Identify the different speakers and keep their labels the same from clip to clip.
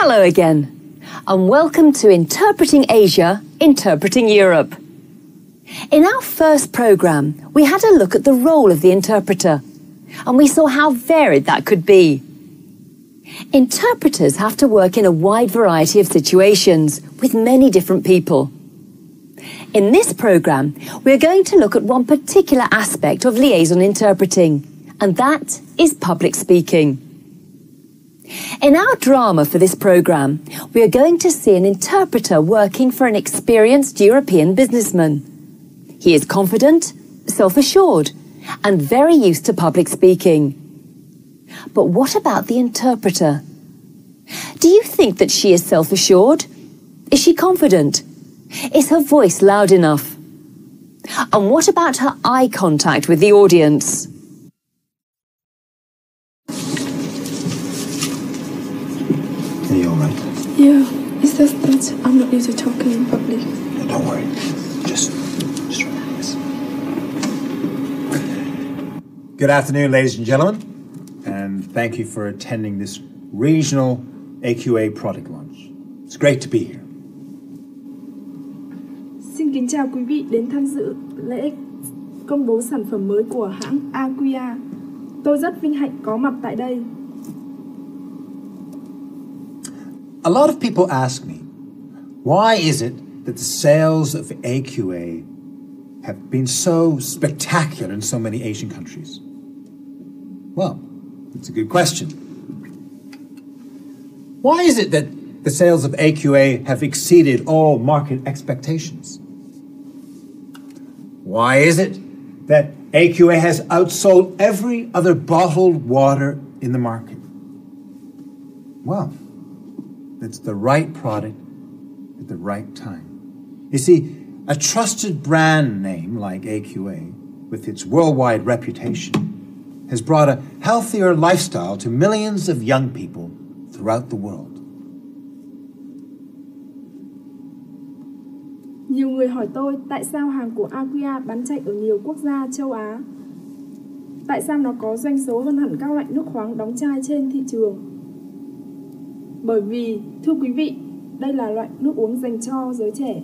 Speaker 1: Hello again, and welcome to Interpreting Asia, Interpreting Europe. In our first programme, we had a look at the role of the interpreter, and we saw how varied that could be. Interpreters have to work in a wide variety of situations with many different people. In this programme, we are going to look at one particular aspect of liaison interpreting, and that is public speaking. In our drama for this programme, we are going to see an interpreter working for an experienced European businessman. He is confident, self-assured, and very used to public speaking. But what about the interpreter? Do you think that she is self-assured? Is she confident? Is her voice loud enough? And what about her eye contact with the audience?
Speaker 2: Are you alright?
Speaker 3: Yeah, it's just that I'm not used to talking in public.
Speaker 2: No, don't worry. Just relax. Good afternoon, ladies and gentlemen, and thank you for attending this regional AQA product launch. It's great to be here.
Speaker 3: Xin kính chào quý vị đến tham dự lễ công bố sản phẩm mới của hãng Aquia. Tôi rất vinh hạnh có mặt tại đây.
Speaker 2: A lot of people ask me, why is it that the sales of AQA have been so spectacular in so many Asian countries? Well, it's a good question. Why is it that the sales of AQA have exceeded all market expectations? Why is it that AQA has outsold every other bottled water in the market? Well, it's the right product at the right time. You see, a trusted brand name like AQA, with its worldwide reputation, has brought a healthier lifestyle to millions of young people throughout the world.
Speaker 3: Nhiều người hỏi tôi tại sao hàng của Aquia bán chạy ở nhiều quốc gia châu Á. Tại sao nó có doanh số hơn hẳn các loại nước khoáng đóng chai trên thị trường? Bởi vì, thưa quý vị, đây là loại nước uống dành cho giới trẻ.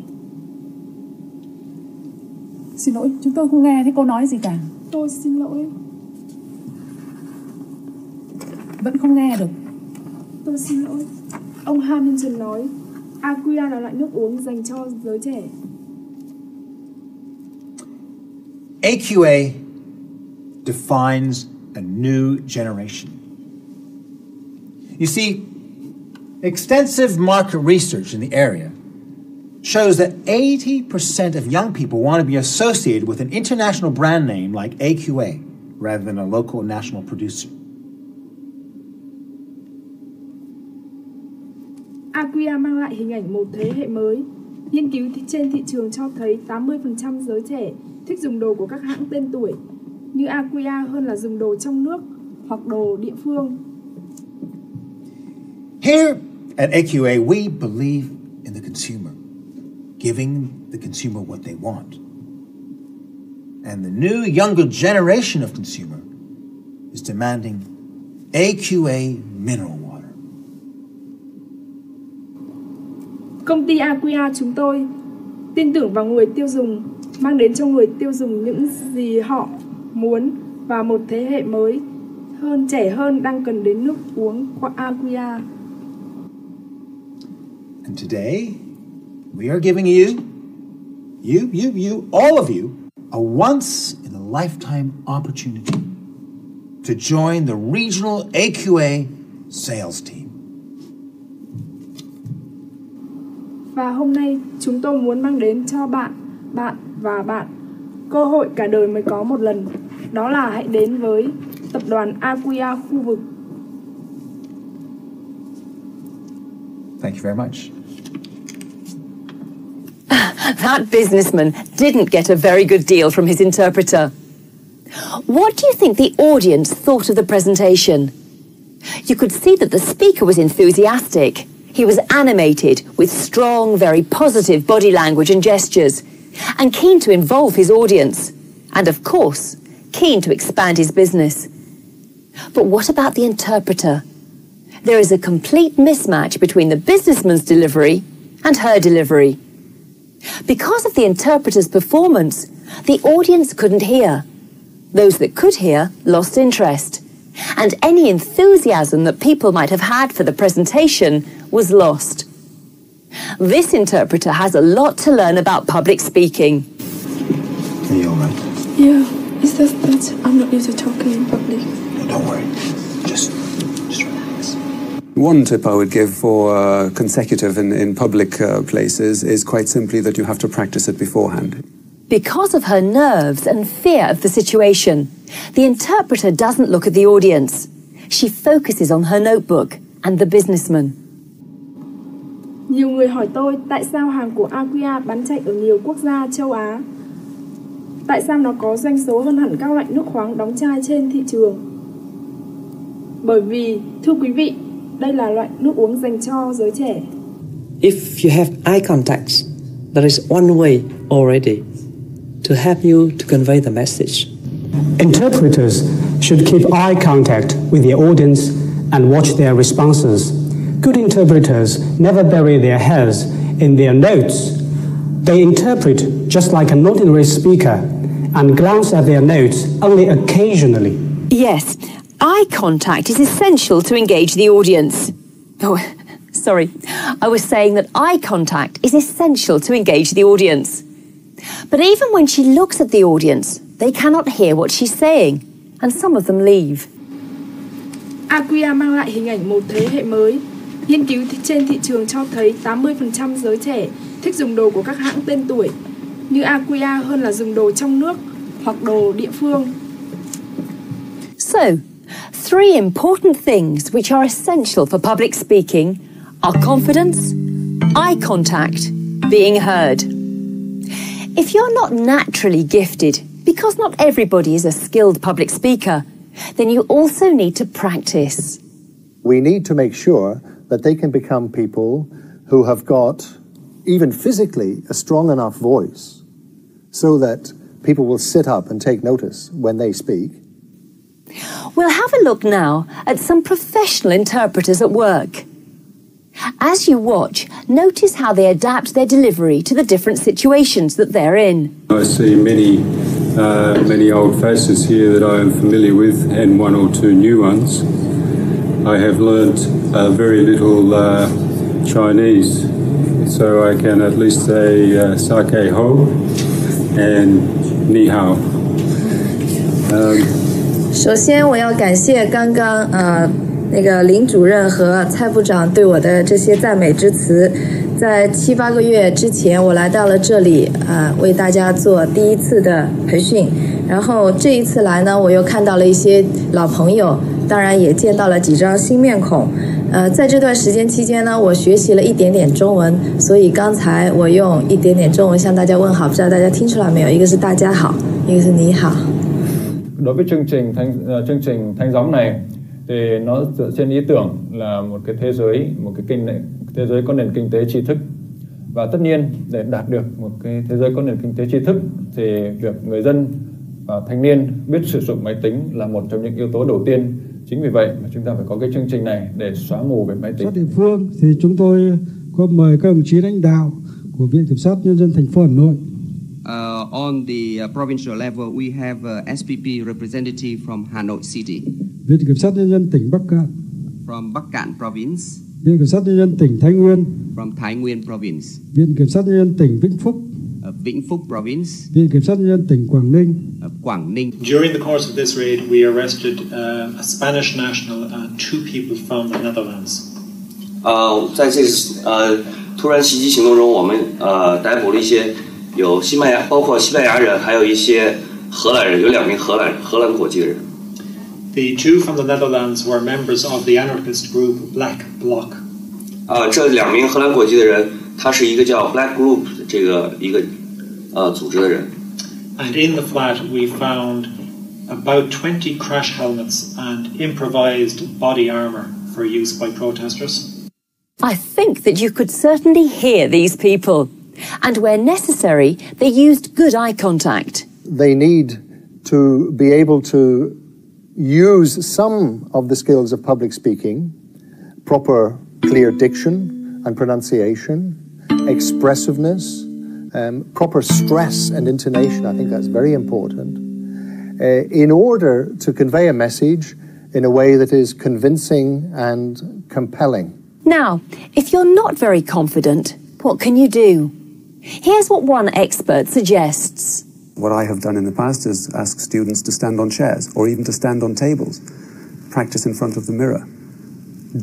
Speaker 4: Xin lỗi, chúng tôi không nghe thấy cô nói gì cả.
Speaker 3: Tôi xin lỗi.
Speaker 4: Vẫn không nghe được.
Speaker 3: Tôi xin lỗi. Ông Hamilton nói, Aquia là loại nước uống dành cho giới trẻ.
Speaker 2: AQA defines a new generation. You see, extensive market research in the area shows that 80% of young people want to be associated with an international brand name like AQA rather than a local national producer.
Speaker 3: Aquia mang lại hình ảnh một thế hệ mới. Nghiên cứu trên thị trường cho thấy 80% giới trẻ thích dùng đồ của các hãng tên tuổi như Aquia hơn là dùng đồ trong nước hoặc đồ địa phương.
Speaker 2: Here at AQA, we believe in the consumer, giving the consumer what they want. And the new younger generation of consumer is demanding AQA mineral water.
Speaker 3: Công ty Aquia chúng tôi tin tưởng vào người tiêu dùng, mang đến cho người tiêu dùng những gì họ muốn và một thế hệ mới hơn, trẻ hơn đang cần đến nước uống qua Aquia.
Speaker 2: And today, we are giving you, all of you, a once-in-a-lifetime opportunity to join the regional AQA sales team.
Speaker 3: Và hôm nay chúng tôi muốn mang đến cho bạn cơ hội cả đời mới có một lần. Đó là hãy đến với tập đoàn Aquia khu vực.
Speaker 2: Thank you very much.
Speaker 1: That businessman didn't get a very good deal from his interpreter. What do you think the audience thought of the presentation? You could see that the speaker was enthusiastic. He was animated with strong, very positive body language and gestures, and keen to involve his audience, and of course, keen to expand his business. But what about the interpreter? there is a complete mismatch between the businessman's delivery and her delivery. Because of the interpreter's performance, the audience couldn't hear. Those that could hear lost interest, and any enthusiasm that people might have had for the presentation was lost. This interpreter has a lot to learn about public speaking.
Speaker 2: Are you all right?
Speaker 3: Yeah, it's just that I'm not used to talking in public.
Speaker 2: No, don't worry. Just relax.
Speaker 5: One tip I would give for consecutive in public places is quite simply that you have to practice it beforehand.
Speaker 1: Because of her nerves and fear of the situation, the interpreter doesn't look at the audience. She focuses on her notebook and the businessman.
Speaker 3: Nhiều người hỏi tôi tại sao hàng của Aquia bán chạy ở nhiều quốc gia châu Á. Tại sao nó có doanh số hơn hẳn các loại nước khoáng đóng chai trên thị trường? Bởi vì, thưa quý vị, đây là loại nước uống dành cho giới trẻ.
Speaker 6: If you have eye contact, there is one way already to help you to convey the message.
Speaker 7: Interpreters should keep eye contact with the audience and watch their responses. Good interpreters never bury their heads in their notes. They interpret just like an ordinary speaker and glance at their notes only occasionally.
Speaker 1: Yes, eye contact is essential to engage the audience. Oh, sorry. I was saying that eye contact is essential to engage the audience. But even when she looks at the audience, they cannot hear what she's saying, and some of them leave.
Speaker 3: Aquia mang lại hình ảnh một thế hệ mới. Nghiên cứu trên thị trường cho thấy 80% giới trẻ thích dùng đồ của các hãng tên tuổi như Aquia hơn là dùng đồ trong nước hoặc đồ địa phương.
Speaker 1: So, 3 important things which are essential for public speaking are confidence, eye contact, being heard. If you're not naturally gifted, because not everybody is a skilled public speaker, then you also need to practice.
Speaker 8: We need to make sure that they can become people who have got, even physically, a strong enough voice so that people will sit up and take notice when they speak.
Speaker 1: We'll have a look now at some professional interpreters at work. As you watch, notice how they adapt their delivery to the different situations that they're in.
Speaker 9: I see many old faces here that I am familiar with and 1 or 2 new ones. I have learnt very little Chinese, so I can at least say sake ho and ni hao.
Speaker 10: 首先，我要感谢刚刚那个林主任和蔡部长对我的这些赞美之词。在7、8个月之前，我来到了这里为大家做第一次的培训。然后这一次来呢，我又看到了一些老朋友，当然也见到了几张新面孔。在这段时间期间呢，我学习了一点点中文，所以刚才我用一点点中文向大家问好，不知道大家听出来没有？一个是大家好，一个是你好。
Speaker 11: Đối với chương trình Thanh Gióng này thì nó dựa trên ý tưởng là một cái thế giới có nền kinh tế tri thức, và tất nhiên để đạt được một cái thế giới có nền kinh tế tri thức thì việc người dân và thanh niên biết sử dụng máy tính là một trong những yếu tố đầu tiên. Chính vì vậy mà chúng ta phải có cái chương trình này để xóa mù về máy tính.
Speaker 12: Địa phương thì chúng tôi có mời các đồng chí lãnh đạo của Viện Kiểm sát Nhân dân thành phố Hà Nội.
Speaker 13: On the provincial level, we have SPP representative from Hanoi City.
Speaker 12: Viện Kiểm sát Nhân dân tỉnh Bắc Cạn.
Speaker 13: From Bắc Cạn Province.
Speaker 12: Viện Kiểm sát Nhân dân tỉnh Thái Nguyên.
Speaker 13: From Thái Nguyên Province.
Speaker 12: Viện Kiểm sát Nhân dân tỉnh Vĩnh Phúc.
Speaker 13: Vĩnh Phúc Province.
Speaker 12: Viện Kiểm sát Nhân dân tỉnh Quảng Ninh.
Speaker 13: Quảng Ninh.
Speaker 14: During the course of this raid, we arrested a Spanish national and 2 people from the Netherlands.
Speaker 15: 在这突然袭击行动中，我们逮捕了一些有包括西班牙人，还有一些荷兰人，有2名荷兰国籍的人。
Speaker 14: The 2 from the Netherlands were members of the anarchist group Black Bloc.
Speaker 15: 这2名荷兰国籍的人，他是一个叫 Black Group 的这个一个组织的人。
Speaker 14: And in the flat, we found about 20 crash helmets and improvised body armor for use by protesters.
Speaker 1: I think that you could certainly hear these people. And where necessary, they used good eye contact.
Speaker 8: They need to be able to use some of the skills of public speaking proper clear diction and pronunciation, expressiveness, proper stress and intonation. I think that's very important. In order to convey a message in a way that is convincing and compelling.
Speaker 1: Now, if you're not very confident, what can you do? Here's what one expert suggests.
Speaker 5: What I have done in the past is ask students to stand on chairs or even to stand on tables. Practice in front of the mirror.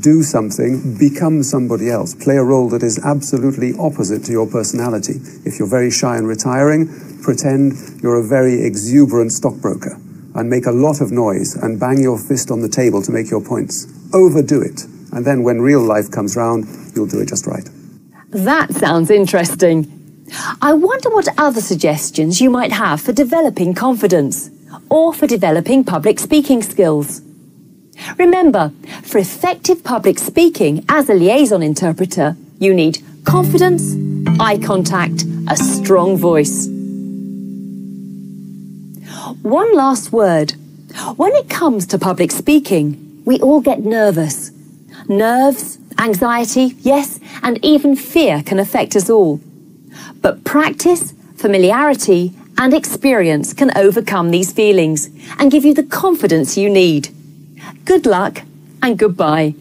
Speaker 5: Do something, become somebody else. Play a role that is absolutely opposite to your personality. If you're very shy and retiring, pretend you're a very exuberant stockbroker and make a lot of noise and bang your fist on the table to make your points. Overdo it. And then when real life comes round, you'll do it just right.
Speaker 1: That sounds interesting. I wonder what other suggestions you might have for developing confidence or for developing public speaking skills. Remember, for effective public speaking as a liaison interpreter, you need confidence, eye contact, a strong voice. One last word. When it comes to public speaking, we all get nervous. Nerves, anxiety, yes, and even fear can affect us all. But practice, familiarity, and experience can overcome these feelings and give you the confidence you need. Good luck and goodbye.